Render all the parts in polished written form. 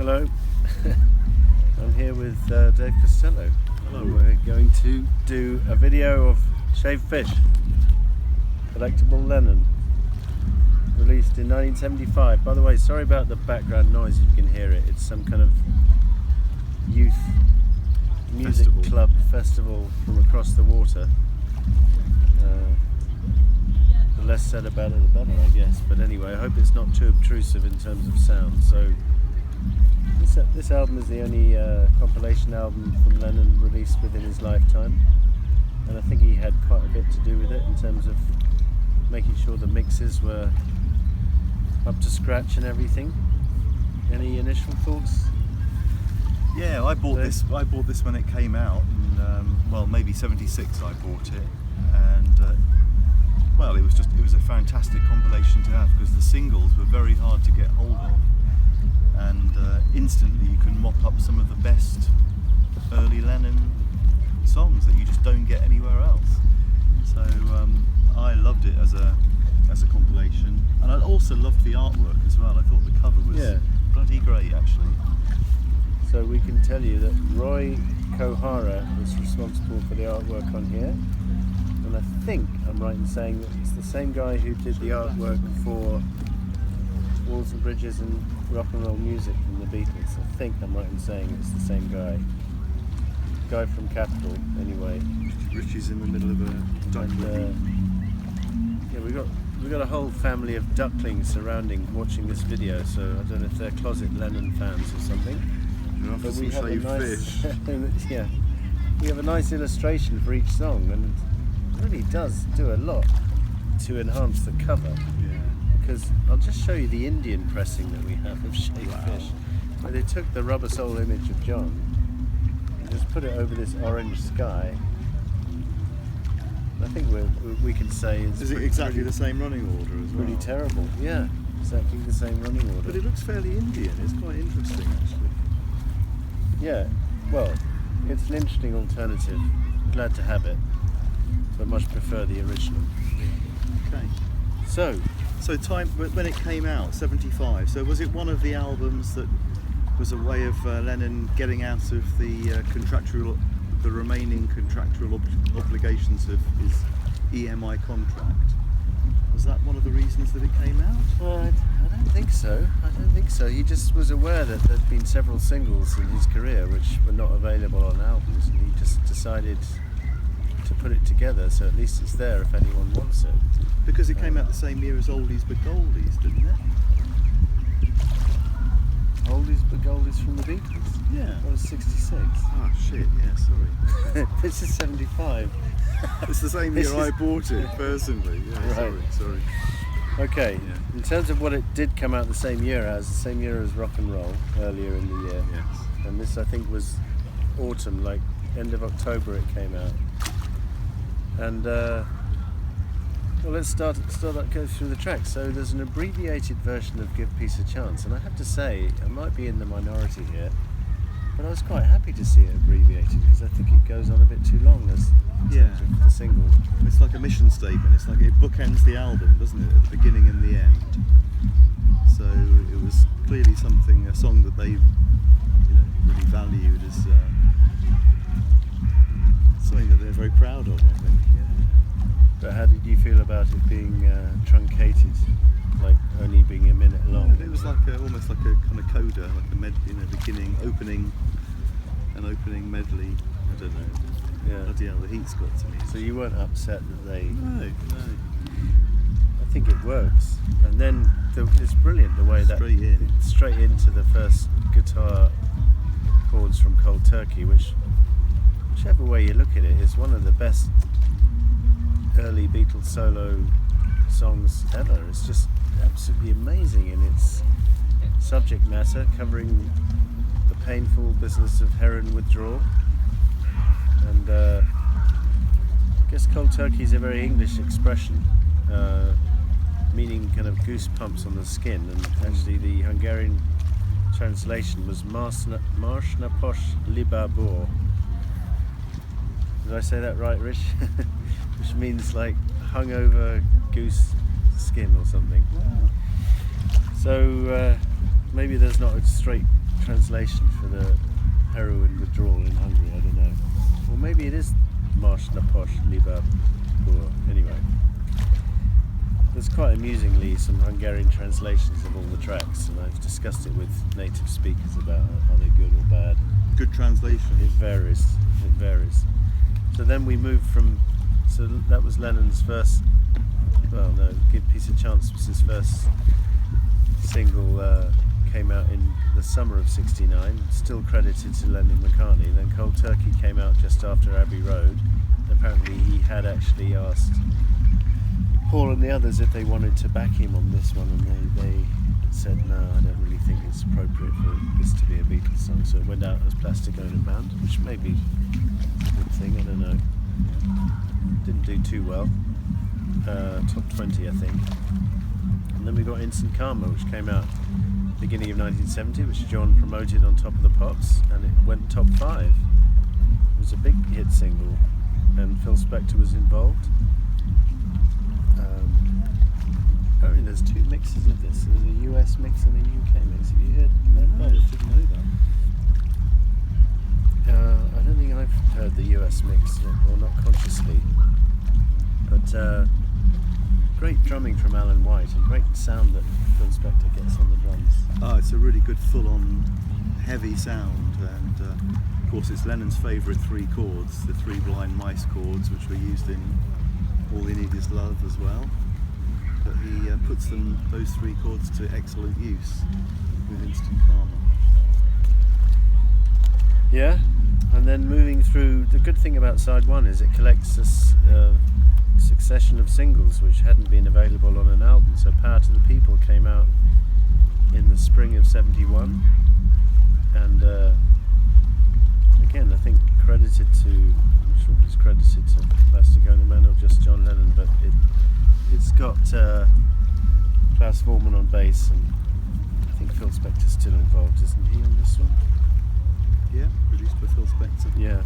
Hello, I'm here with Dave Costello. Hello. And we're going to do a video of Shaved Fish, collectible Lennon, released in 1975. By the way, sorry about the background noise if you can hear it. It's some kind of youth music club festival from across the water. The less said about it, the better, I guess. But anyway, I hope it's not too obtrusive in terms of sound. So this album is the only compilation album from Lennon released within his lifetime, and I think he had quite a bit to do with it in terms of making sure the mixes were up to scratch and everything. Any initial thoughts? Yeah, I bought this when it came out, and well, maybe '76 I bought it, and well, it was a fantastic compilation to have because the singles were very hard to get hold of, and instantly you can mop up some of the best early Lennon songs that you just don't get anywhere else. So I loved it as a compilation, and I also loved the artwork as well. I thought the cover was bloody great, actually. So we can tell you that Roy Kohara was responsible for the artwork on here, and I think I'm right in saying that it's the same guy who did the artwork for Walls and Bridges and Rock and Roll Music from the Beatles. I think I'm right in saying it's the same guy from Capitol anyway. Richie's in the middle of a duckling. Yeah, we got a whole family of ducklings surrounding watching this video, so I don't know if they're closet Lennon fans or something. But we have a nice yeah, we have a nice illustration for each song, and it really does do a lot to enhance the cover. Yeah. Because I'll just show you the Indian pressing that we have of Shaved Fish, where they took the rubber sole image of John and just put it over this orange sky. I think we can say is it exactly the same running order as well? Pretty terrible, yeah, exactly the same running order. But it looks fairly Indian. It's quite interesting, actually. Yeah, well, it's an interesting alternative. Glad to have it, but much prefer the original. Okay. So time when it came out, '75. So was it one of the albums that was a way of Lennon getting out of the remaining contractual obligations of his EMI contract? Was that one of the reasons that it came out? Well, I don't think so. He just was aware that there'd been several singles in his career which were not available on albums, and he just decided to put it together so at least it's there if anyone wants it. Because it came out the same year as Oldies But Goldies, didn't it? Oldies But Goldies from the Beatles? Yeah. That was '66. Ah, shit, yeah, sorry. This is '75. It's the same year I bought it, personally. Yeah, right. Sorry. Okay, Yeah. in terms of what it did come out the same year as Rock and Roll, earlier in the year. Yes. And this I think was autumn, like end of October it came out. And well, let's start go through the tracks. So there's an abbreviated version of Give Peace a Chance, and I have to say, I might be in the minority here, but I was quite happy to see it abbreviated because I think it goes on a bit too long as the single. It's like a mission statement. It's like it bookends the album, doesn't it, at the beginning and the end. So it was clearly a song that they really valued as something that they're very proud of, I think. Yeah. But how did you feel about it being truncated, like only being a minute long? Yeah, it was like almost like a kind of coda, like a beginning, opening medley. I don't know. Yeah. Bloody hell, the heat's got to me. So you weren't upset that they... No. I think it works. And then it's brilliant the way that... Straight into the first guitar chords from Cold Turkey, whichever way you look at it, is one of the best early Beatles solo songs ever. It's just absolutely amazing in its subject matter, covering the painful business of heroin withdrawal. And I guess Cold Turkey is a very English expression, meaning kind of goosebumps on the skin, and actually the Hungarian translation was Mars na posh liba bor. Did I say that right, Rich? Which means like hungover goose skin or something. Wow. So maybe there's not a straight translation for the heroin withdrawal in Hungary. I don't know. Or maybe it is Marsch na Posch lieber Bur. Anyway, there's quite amusingly some Hungarian translations of all the tracks, and I've discussed it with native speakers about are they good or bad. Good translation. It varies. It varies. So then we moved from. So that was Lennon's first. Well, no, Give Peace a Chance was his first single. Came out in the summer of '69, still credited to Lennon McCartney. Then Cold Turkey came out just after Abbey Road. Apparently he had actually asked Paul and the others if they wanted to back him on this one, and they said no, I don't really think it's appropriate for this to be a Beatles song. So it went out as Plastic Ono Band, which may be a good thing, I don't know. Didn't do too well. Top 20 I think. And then we got Instant Karma, which came out beginning of 1970, which John promoted on Top of the Pops, and it went top 5. It was a big hit single, and Phil Spector was involved. Apparently there's 2 mixes of this. There's a US mix and a UK mix. Have you heard that? No, I didn't know that. I don't think I've heard the US mix, or not consciously. But great drumming from Alan White, and great sound that Phil Spector gets on the drums. Oh, it's a really good full-on heavy sound, and of course it's Lennon's favourite 3 chords, the 3 blind mice chords, which were used in All You Need Is Love as well. But he puts those 3 chords to excellent use with Instant Karma. Yeah, and then moving through, the good thing about side 1 is it collects a succession of singles which hadn't been available on an album. So Power to the People came out in the spring of '71, and again I think credited to, I'm not sure if it's credited to Plastic Ono Man or just John Lennon, but it's got Klaus Voormann on bass, and I think Phil Spector's still involved, isn't he, on this one? Yeah, produced by Phil Spector. Yeah.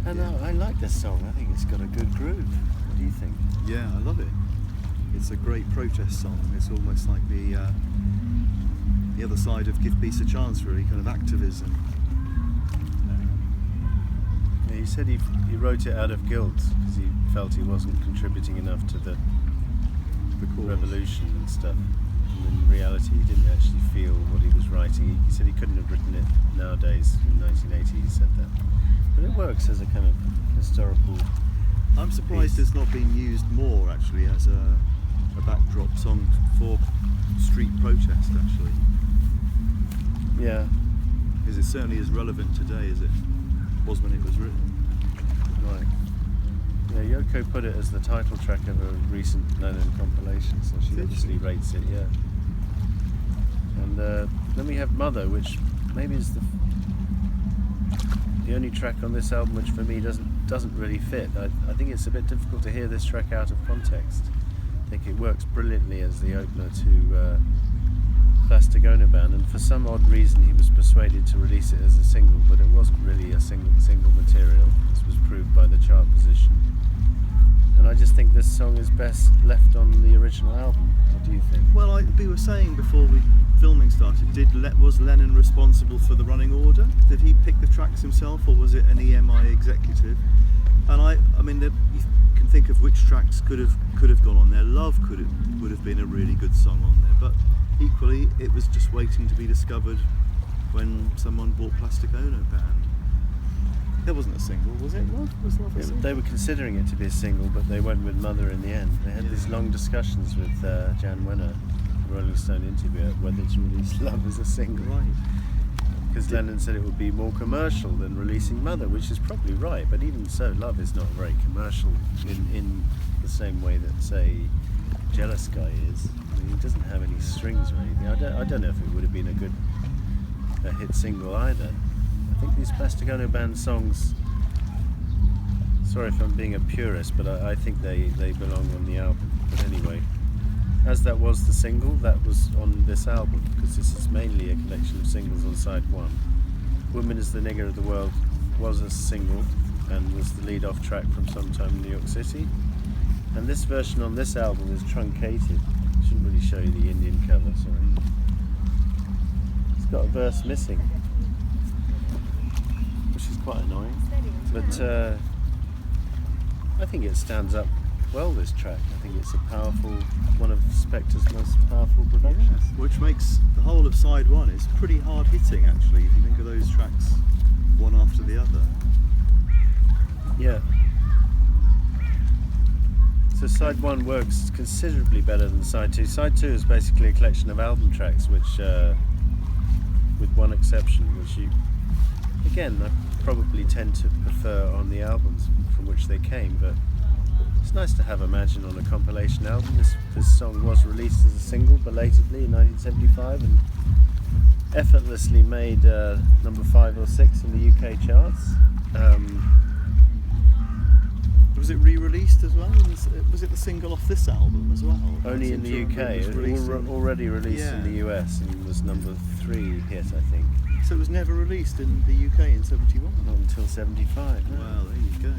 And I like this song. I think it's got a good groove. What do you think? Yeah, I love it. It's a great protest song. It's almost like the other side of Give Peace a Chance, really, kind of activism. Yeah, he said he wrote it out of guilt because he felt he wasn't contributing enough to the revolution and stuff. And in reality, he didn't actually feel what he was writing. He said he couldn't have written it nowadays. In 1980, he said that. But it works as a kind of historical. I'm surprised it's not been used more, actually, as a backdrop song for street protest, actually. Yeah. Because it certainly is relevant today as it was when it was written. Right. Yeah, Yoko put it as the title track of a recent Lennon compilation, so she obviously rates it, yeah. And then we have Mother, which maybe is the only track on this album which for me doesn't really fit. I think it's a bit difficult to hear this track out of context. I think it works brilliantly as the opener to Plastic Ono Band, and for some odd reason he was persuaded to release it as a single, but it wasn't really a single material. This was proved by the chart position. And I just think this song is best left on the original album. What do you think? Well, we were saying before filming started, was Lennon responsible for the running order? Did he pick the tracks himself, or was it an EMI executive? And I mean, you can think of which tracks could have gone on there. Love would have been a really good song on there, but equally it was just waiting to be discovered when someone bought Plastic Ono Band. There wasn't a single, was it? Was Love a single? They were considering it to be a single, but they went with Mother in the end. They had these long discussions with Jan Wenner, the Rolling Stone interviewer, whether to release Love as a single. Right. Because Lennon said it would be more commercial than releasing Mother, which is probably right, but even so, Love is not very commercial in the same way that, say, Jealous Guy is. I mean, it doesn't have any strings or anything. I don't know if it would have been a hit single either. I think these Plastic Ono Band songs, sorry if I'm being a purist, but I think they belong on the album. But anyway, as that was the single, that was on this album, because this is mainly a collection of singles on side 1. Woman is the Nigger of the World was a single and was the lead-off track from Sometime in New York City. And this version on this album is truncated. I shouldn't really show you the Indian cover, sorry. It's got a verse missing, which is quite annoying. But I think it stands up well, this track. I think it's a powerful, one of Spector's most powerful productions. Yes, which makes the whole of side one is pretty hard hitting actually, if you think of those tracks one after the other. Yeah. So side one works considerably better than side two. Side two is basically a collection of album tracks, which, with one exception, which you, again, I probably tend to prefer on the albums from which they came, but it's nice to have Imagine on a compilation album. This song was released as a single belatedly in 1975 and effortlessly made number 5 or 6 in the UK charts. Was it re-released as well? Was it the single off this album as well? Only in the UK. It was already released in the US and was number 3 hit, I think. So it was never released in the UK in 71? Not until 75. No. Well, there you go.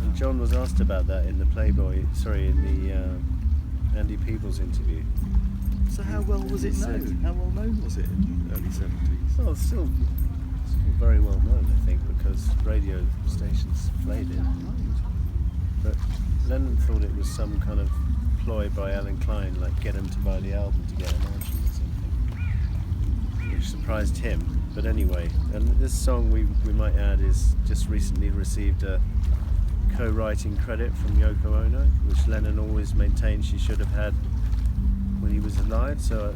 And John was asked about that in the in the Andy Peebles interview. So how well was it known? How well known was it in the early 70s? Well, it's still very well known, I think, because radio stations played it. But Lennon thought it was some kind of ploy by Alan Klein, like get him to buy the album to get Imagine or something, which surprised him. But anyway, and this song, we might add, is just recently received a co-writing credit from Yoko Ono, which Lennon always maintained she should have had when he was alive, so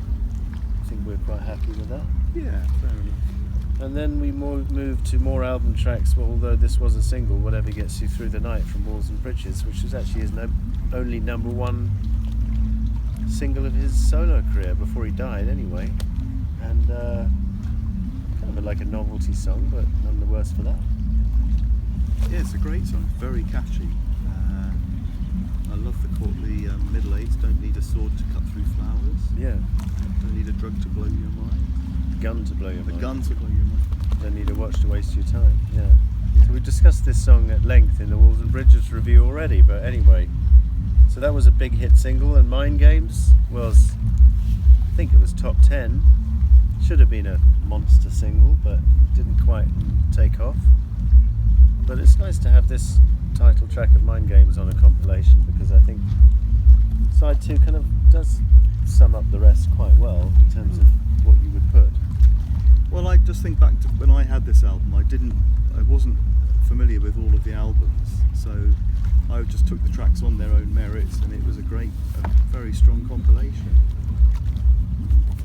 I think we're quite happy with that. Yeah, fair enough. And then we moved to more album tracks, well, although this was a single, Whatever Gets You Through the Night from Walls and Bridges, which was actually his only number 1 single of his solo career before he died anyway. And kind of like a novelty song, but none the worse for that. Yeah, it's a great song, very catchy. I love the courtly middle eights, don't need a sword to cut through flowers. Yeah. Don't need a drug to blow your mind. Gun to blow your mind. A gun to blow your mind. Don't need a watch to waste your time. Yeah. So we discussed this song at length in the Walls and Bridges review already, but anyway. So that was a big hit single, and Mind Games was, I think it was top 10. Should have been a monster single, but didn't quite take off. But it's nice to have this title track of Mind Games on a compilation, because I think side 2 kind of does sum up the rest quite well in terms of what you would put. Well, I just think back to when I had this album, I wasn't familiar with all of the albums, so I just took the tracks on their own merits, and it was a very strong compilation.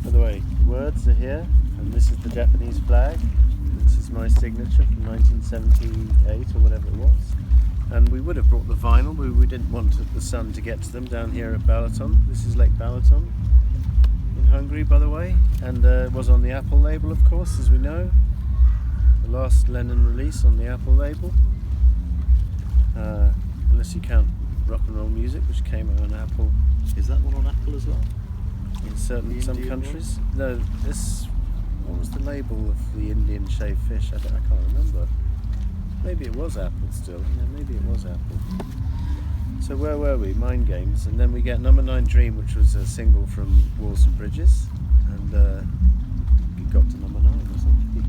By the way, the words are here, and this is the Deafening Slag. This is my signature from 1978 or whatever it was. And we would have brought the vinyl, but we didn't want the sun to get to them down here at Balaton. This is Lake Balaton in Hungary, by the way, and it was on the Apple label, of course, as we know. The last Lennon release on the Apple label, unless you count Rock and Roll Music, which came out on Apple. Is that one on Apple as well? In some countries. No, what was the label of the Indian shaved fish? I can't remember. Maybe it was Apple still. Yeah, maybe it was Apple. So where were we? Mind Games, and then we get Number 9 Dream, which was a single from Walls and Bridges, and it got to number 9 or something.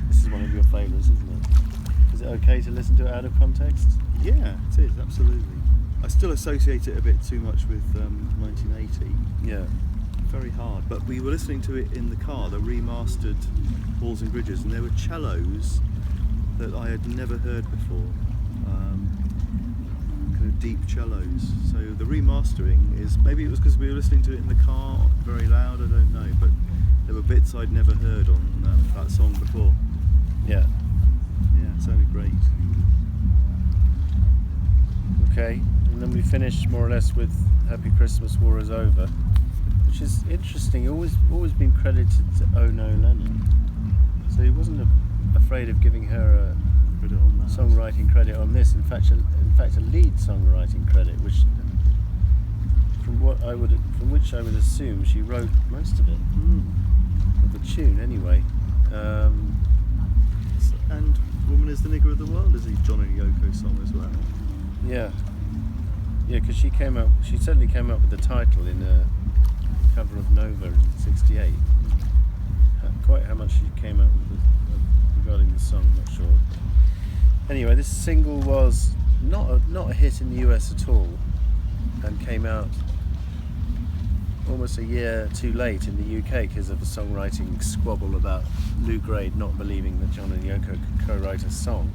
This is one of your favourites, isn't it? Is it okay to listen to it out of context? Yeah, it is, absolutely. I still associate it a bit too much with 1980. Yeah. Very hard, but we were listening to it in the car, the remastered Walls and Bridges, and there were cellos that I had never heard before, kind of deep cellos. So the remastering is, maybe it was because we were listening to it in the car very loud, I don't know, but there were bits I'd never heard on that song before. Yeah. Yeah, it sounded great. Okay, and then we finished more or less with Happy Christmas, War Is Over, which is interesting. Always been credited to Ono Lennon, so he wasn't afraid of giving her a songwriting credit on this. In fact, a lead songwriting credit, which from which I would assume she wrote most of it, of the tune anyway. And Woman Is the Nigger of the World is a John and Yoko song as well. Yeah, because she certainly came up with the title in a cover of Nova in '68. Quite how much much she came out with regarding the song, I'm not sure. Anyway, this single was not a hit in the US at all, and came out almost a year too late in the UK because of a songwriting squabble about Lou Grade not believing that John and Yoko could co-write a song,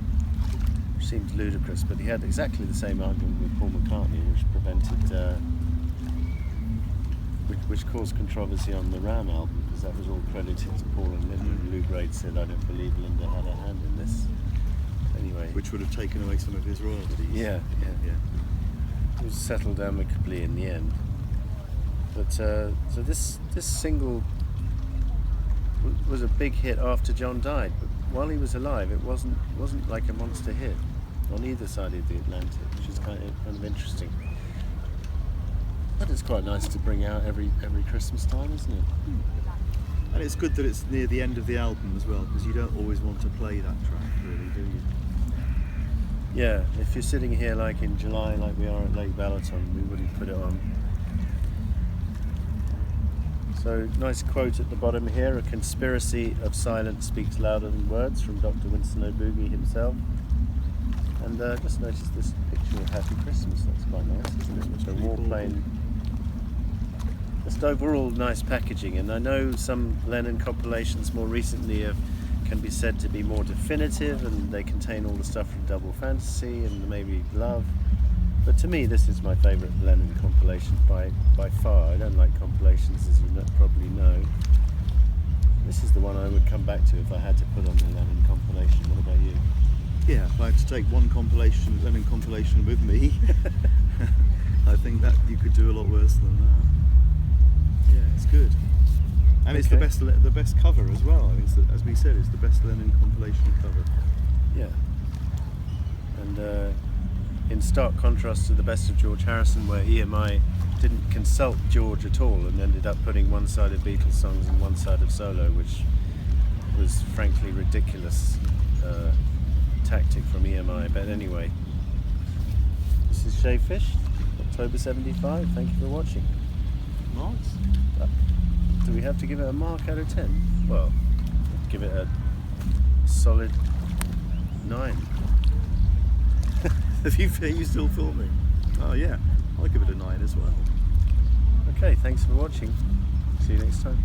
which seemed ludicrous. But he had exactly the same argument with Paul McCartney, which prevented, which caused controversy on the Ram album, because that was all credited to Paul and Linda. And Lou Grade said, "I don't believe Linda had a hand in this." Anyway, which would have taken away some of his royalties. Yeah. It was settled amicably in the end. But so this single was a big hit after John died. But while he was alive, it wasn't like a monster hit on either side of the Atlantic, which is kind of interesting. But it's quite nice to bring out every Christmas time, isn't it? And it's good that it's near the end of the album as well, because you don't always want to play that track, really, do you? Yeah, if you're sitting here like in July, like we are at Lake Balaton, we wouldn't put it on. So, nice quote at the bottom here: "A conspiracy of silence speaks louder than words," from Dr. Winston O'Boogie himself. And just noticed this picture of Happy Christmas. That's quite nice, isn't it? With the warplane. Just overall nice packaging. And I know some Lennon compilations more recently can be said to be more definitive, and they contain all the stuff from Double Fantasy and maybe Love. But to me, this is my favourite Lennon compilation by far. I don't like compilations, as you probably know. This is the one I would come back to if I had to put on the Lennon compilation. What about you? Yeah, if I had to take one Lennon compilation with me, I think that you could do a lot worse than that. Yeah, it's good. And it's the best cover as well. I mean, as we said, it's the best Lennon compilation cover. Yeah. And in stark contrast to the best of George Harrison, where EMI didn't consult George at all and ended up putting one side of Beatles songs and one side of solo, which was frankly ridiculous tactic from EMI. But anyway, this is Shay Fish, October 75. Thank you for watching. Nice. Do we have to give it a mark out of 10? Well, give it a solid 9. Are you still filming? Oh yeah, I'll give it a 9 as well. Okay, thanks for watching. See you next time.